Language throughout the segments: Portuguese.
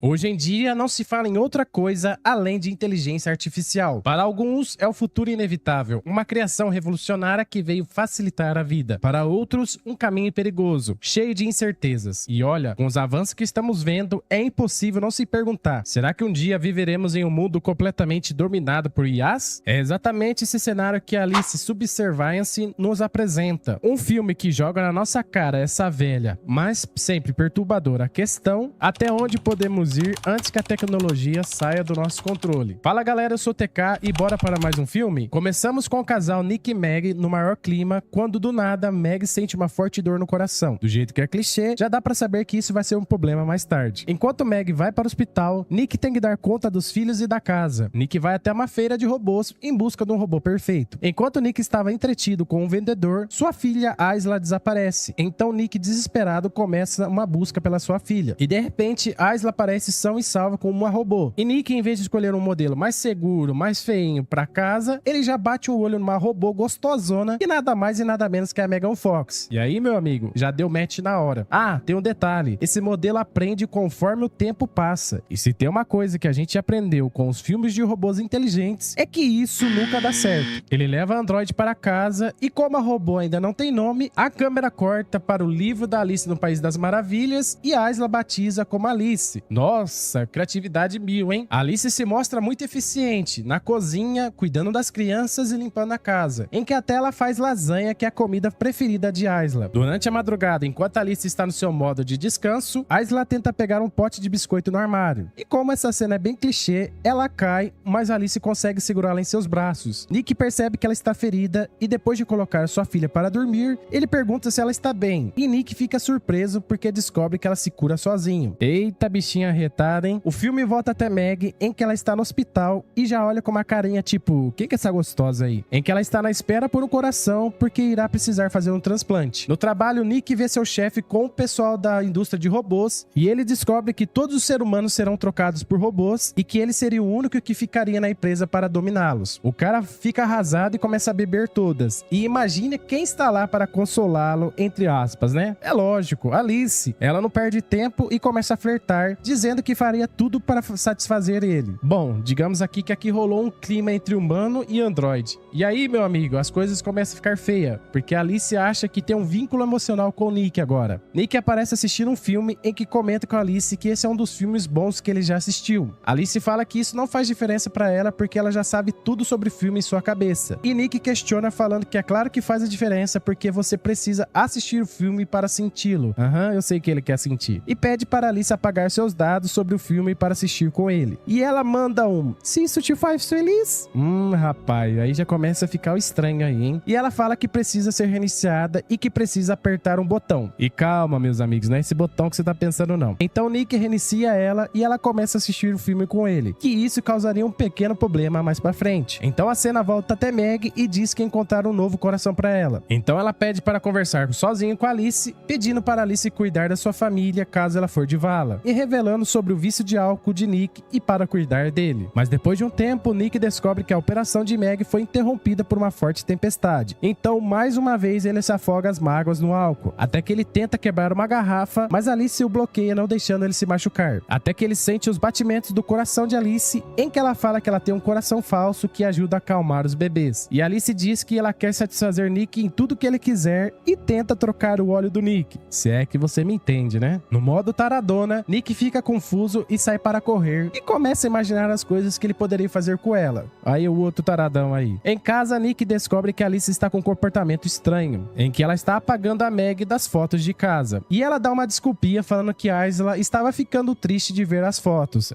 Hoje em dia, não se fala em outra coisa além de inteligência artificial. Para alguns, é o futuro inevitável, uma criação revolucionária que veio facilitar a vida. Para outros, um caminho perigoso, cheio de incertezas. E olha, com os avanços que estamos vendo, é impossível não se perguntar: será que um dia viveremos em um mundo completamente dominado por IAs? É exatamente esse cenário que Alice Subservience nos apresenta. Um filme que joga na nossa cara essa velha, mas sempre perturbadora questão: até onde podemos ir antes que a tecnologia saia do nosso controle. Fala galera, eu sou o TK e bora para mais um filme? Começamos com o casal Nick e Meg no maior clima, quando do nada Meg sente uma forte dor no coração. Do jeito que é clichê, já dá pra saber que isso vai ser um problema mais tarde. Enquanto Meg vai para o hospital, Nick tem que dar conta dos filhos e da casa. Nick vai até uma feira de robôs em busca de um robô perfeito. Enquanto Nick estava entretido com um vendedor, sua filha Aisla desaparece. Então Nick, desesperado, começa uma busca pela sua filha. E de repente, Aisla aparece são e salva com uma robô. E Nick, em vez de escolher um modelo mais seguro, mais feinho pra casa, ele já bate o olho numa robô gostosona e nada mais e nada menos que a Megan Fox. E aí, meu amigo, já deu match na hora. Ah, tem um detalhe: esse modelo aprende conforme o tempo passa. E se tem uma coisa que a gente aprendeu com os filmes de robôs inteligentes, é que isso nunca dá certo. Ele leva a Android para casa e, como a robô ainda não tem nome, a câmera corta para o livro da Alice no País das Maravilhas e a Aisla batiza como Alice. Nossa, criatividade mil, hein? A Alice se mostra muito eficiente na cozinha, cuidando das crianças e limpando a casa, em que até ela faz lasanha, que é a comida preferida de Aisla. Durante a madrugada, enquanto Alice está no seu modo de descanso, Aisla tenta pegar um pote de biscoito no armário. E como essa cena é bem clichê, ela cai, mas Alice consegue segurá-la em seus braços. Nick percebe que ela está ferida e, depois de colocar sua filha para dormir, ele pergunta se ela está bem. E Nick fica surpreso porque descobre que ela se cura sozinho. Eita, bichinha arretada, hein? O filme volta até Meg, em que ela está no hospital e já olha com uma carinha tipo: que é essa gostosa aí? Em que ela está na espera por um coração porque irá precisar fazer um transplante. No trabalho, Nick vê seu chefe com o pessoal da indústria de robôs e ele descobre que todos os seres humanos serão trocados por robôs e que ele seria o único que ficaria na empresa para dominá-los. O cara fica arrasado e começa a beber todas. E imagine quem está lá para consolá-lo, entre aspas, né? É lógico, Alice. Ela não perde tempo e começa a flertar, dizendo que faria tudo para satisfazer ele. Bom, digamos aqui que aqui rolou um clima entre humano e androide. E aí, meu amigo, as coisas começam a ficar feias, porque a Alice acha que tem um vínculo emocional com o Nick agora. Nick aparece assistindo um filme em que comenta com a Alice que esse é um dos filmes bons que ele já assistiu. Alice fala que isso não faz diferença para ela porque ela já sabe tudo sobre o filme em sua cabeça. E Nick questiona, falando que é claro que faz a diferença porque você precisa assistir o filme para senti-lo. Eu sei que ele quer sentir. E pede para Alice apagar seus dados sobre o filme para assistir com ele. E ela manda um: se isso te faz feliz? Rapaz, aí já começa a ficar estranho aí, hein? E ela fala que precisa ser reiniciada e que precisa apertar um botão. E calma, meus amigos, não é esse botão que você tá pensando, não. Então Nick reinicia ela e ela começa a assistir o filme com ele, que isso causaria um pequeno problema mais pra frente. Então a cena volta até Meg e diz que encontraram um novo coração pra ela. Então ela pede para conversar sozinho com Alice, pedindo para Alice cuidar da sua família caso ela for de vala, e revelando sobre o vício de álcool de Nick e para cuidar dele. Mas depois de um tempo, Nick descobre que a operação de Meg foi interrompida por uma forte tempestade. Então, mais uma vez, ele se afoga as mágoas no álcool, até que ele tenta quebrar uma garrafa, mas Alice o bloqueia, não deixando ele se machucar. Até que ele sente os batimentos do coração de Alice, em que ela fala que ela tem um coração falso que ajuda a acalmar os bebês. E Alice diz que ela quer satisfazer Nick em tudo que ele quiser e tenta trocar o óleo do Nick. Se é que você me entende, né? No modo taradona, Nick fica confuso e sai para correr e começa a imaginar as coisas que ele poderia fazer com ela. Aí o outro taradão aí. Em casa, Nick descobre que Alice está com um comportamento estranho, em que ela está apagando a Meg das fotos de casa. E ela dá uma desculpinha falando que Aisla estava ficando triste de ver as fotos.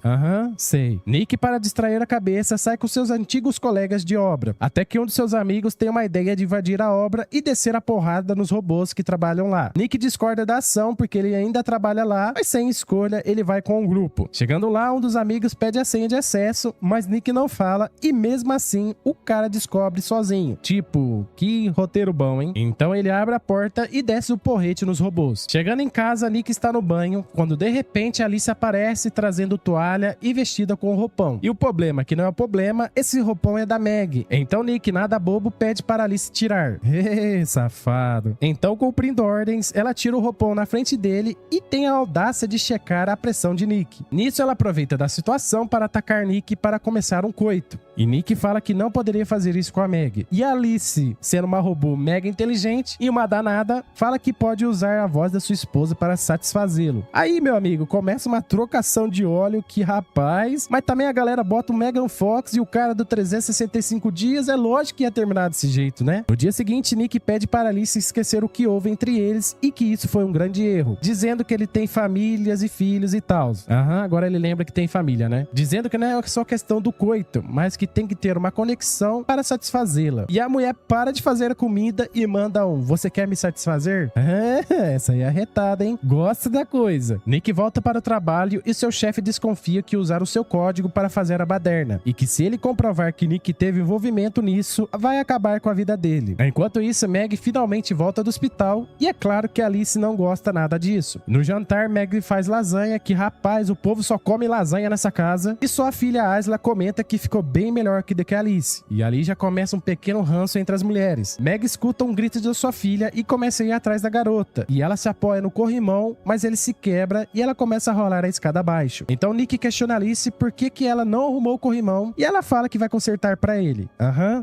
Sei. Nick, para distrair a cabeça, sai com seus antigos colegas de obra, até que um dos seus amigos tem uma ideia de invadir a obra e descer a porrada nos robôs que trabalham lá. Nick discorda da ação porque ele ainda trabalha lá, mas sem escolha ele vai com o grupo. Chegando lá, um dos amigos pede a senha de acesso, mas Nick não fala e mesmo assim o cara descobre sozinho. Tipo, que roteiro bom, hein? Então ele abre a porta e desce o porrete nos robôs. Chegando em casa, Nick está no banho, quando de repente Alice aparece trazendo toalha e vestida com um roupão. E o problema, que não é o problema, esse roupão é da Meg. Então Nick, nada bobo, pede para Alice tirar. Safado. Então, cumprindo ordens, ela tira o roupão na frente dele e tem a audácia de checar a pressão ação de Nick. Nisso ela aproveita da situação para atacar Nick para começar um coito. E Nick fala que não poderia fazer isso com a Meg. E Alice, sendo uma robô mega inteligente e uma danada, fala que pode usar a voz da sua esposa para satisfazê-lo. Aí, meu amigo, começa uma trocação de óleo que, rapaz... Mas também a galera bota o Megan Fox e o cara do 365 dias, é lógico que ia terminar desse jeito, né? No dia seguinte, Nick pede para Alice esquecer o que houve entre eles e que isso foi um grande erro, dizendo que ele tem famílias e filhos e tal. Agora ele lembra que tem família, né? Dizendo que não é só questão do coito, mas que tem que ter uma conexão para satisfazê-la. E a mulher para de fazer a comida e manda um: "Você quer me satisfazer?" Essa aí é arretada, hein? Gosta da coisa. Nick volta para o trabalho e seu chefe desconfia que usar o seu código para fazer a baderna, e que se ele comprovar que Nick teve envolvimento nisso, vai acabar com a vida dele. Enquanto isso, Meg finalmente volta do hospital e é claro que Alice não gosta nada disso. No jantar, Meg faz lasanha, que rapaz, o povo só come lasanha nessa casa, e sua filha Asla comenta que ficou bem melhor que do que Alice. E ali já começa um pequeno ranço entre as mulheres. Meg escuta um grito de sua filha e começa a ir atrás da garota, e ela se apoia no corrimão, mas ele se quebra e ela começa a rolar a escada abaixo. Então Nick questiona Alice por que ela não arrumou o corrimão, e ela fala que vai consertar pra ele.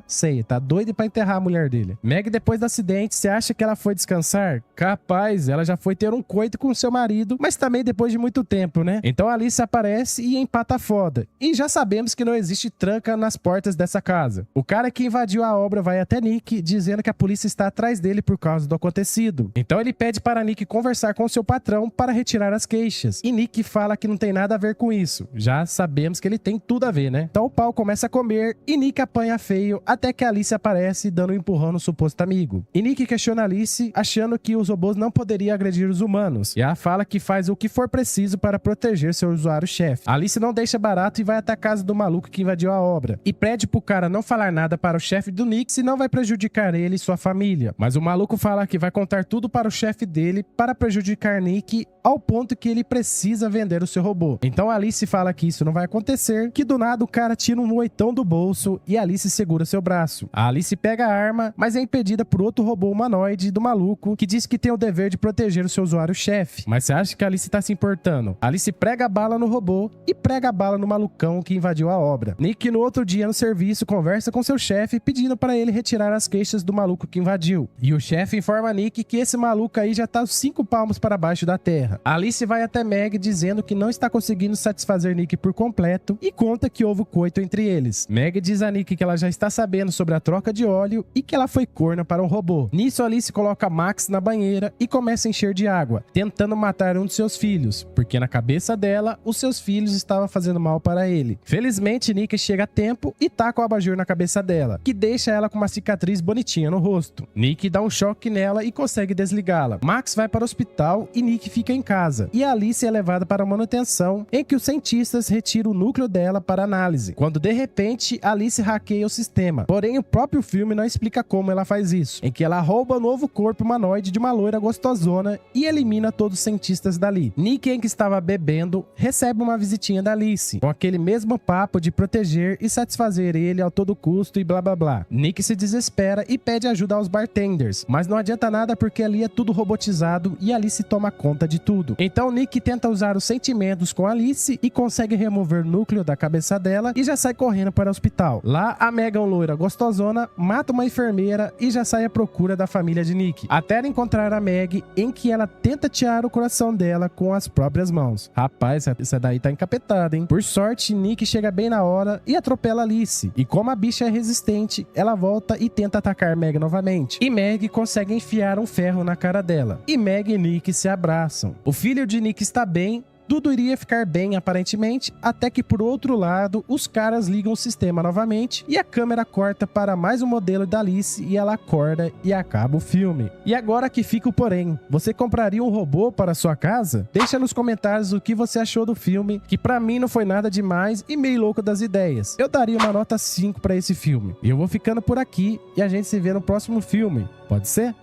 Sei, tá doido pra enterrar a mulher dele. Meg, depois do acidente, você acha que ela foi descansar? Capaz, ela já foi ter um coito com seu marido, mas também depois de muito tempo, né? Então Alice aparece e empata foda. E já sabemos que não existe tranca nas portas dessa casa. O cara que invadiu a obra vai até Nick, dizendo que a polícia está atrás dele por causa do acontecido. Então ele pede para Nick conversar com seu patrão para retirar as queixas. E Nick fala que não tem nada a ver com isso. Já sabemos que ele tem tudo a ver, né? Então o pau começa a comer e Nick apanha feio até que Alice aparece dando um empurrão no suposto amigo. E Nick questiona Alice, achando que os robôs não poderiam agredir os humanos. E ela fala que faz o que for preciso para proteger seu usuário-chefe. Alice não deixa barato e vai até a casa do maluco que invadiu a obra. E pede pro cara não falar nada para o chefe do Nick, senão vai prejudicar ele e sua família. Mas o maluco fala que vai contar tudo para o chefe dele para prejudicar Nick, ao ponto que ele precisa vender o seu robô. Então Alice fala que isso não vai acontecer, que do nada o cara tira um oitão do bolso e Alice segura seu braço. A Alice pega a arma, mas é impedida por outro robô humanoide do maluco, que diz que tem o dever de proteger o seu usuário-chefe. Mas você acha que a Alice tá se importando? A Alice prega a bala no robô e prega a bala no malucão que invadiu a obra. Nick, no outro dia no serviço, conversa com seu chefe pedindo para ele retirar as queixas do maluco que invadiu. E o chefe informa a Nick que esse maluco aí já tá 5 palmos para baixo da terra. A Alice vai até Meg dizendo que não está conseguindo satisfazer Nick por completo e conta que houve coito entre eles. Meg diz a Nick que ela já está sabendo sobre a troca de óleo e que ela foi corna para um robô. Nisso, Alice coloca Max na banheira e começa a encher de água, tentando matar um de seus filhos, porque na cabeça dela, os seus filhos estavam fazendo mal para ele. Felizmente, Nick chega a tempo e taca o abajur na cabeça dela, que deixa ela com uma cicatriz bonitinha no rosto. Nick dá um choque nela e consegue desligá-la. Max vai para o hospital e Nick fica em casa. E Alice é levada para a manutenção, em que os cientistas retiram o núcleo dela para análise, quando de repente Alice hackeia o sistema. Porém, o próprio filme não explica como ela faz isso, em que ela rouba o novo corpo humanoide de uma loira gostosona e elimina todos os cientistas dali. Nick, em que estava bebendo, recebe uma visitinha da Alice, com aquele mesmo papo de proteger e satisfazer ele a todo custo e blá blá blá. Nick se desespera e pede ajuda aos bartenders, mas não adianta nada porque ali é tudo robotizado e Alice toma conta de tudo. Então Nick tenta usar os sentimentos com Alice e consegue remover o núcleo da cabeça dela e já sai correndo para o hospital. Lá, a Megan, loira gostosona, mata uma enfermeira e já sai à procura da família de Nick, até ela encontrar a Meg, em que ela tenta tirar o coração dela com as próprias mãos. Rapaz, essa daí tá encapetada, hein? Por sorte, Nick chega bem na hora e atropela Alice. E como a bicha é resistente, ela volta e tenta atacar Meg novamente. E Meg consegue enfiar um ferro na cara dela. E Meg e Nick se abraçam. O filho de Nick está bem. Tudo iria ficar bem, aparentemente, até que, por outro lado, os caras ligam o sistema novamente e a câmera corta para mais um modelo da Alice e ela acorda e acaba o filme. E agora que fica o porém, você compraria um robô para sua casa? Deixa nos comentários o que você achou do filme, que pra mim não foi nada demais e meio louco das ideias. Eu daria uma nota 5 para esse filme. E eu vou ficando por aqui e a gente se vê no próximo filme. Pode ser?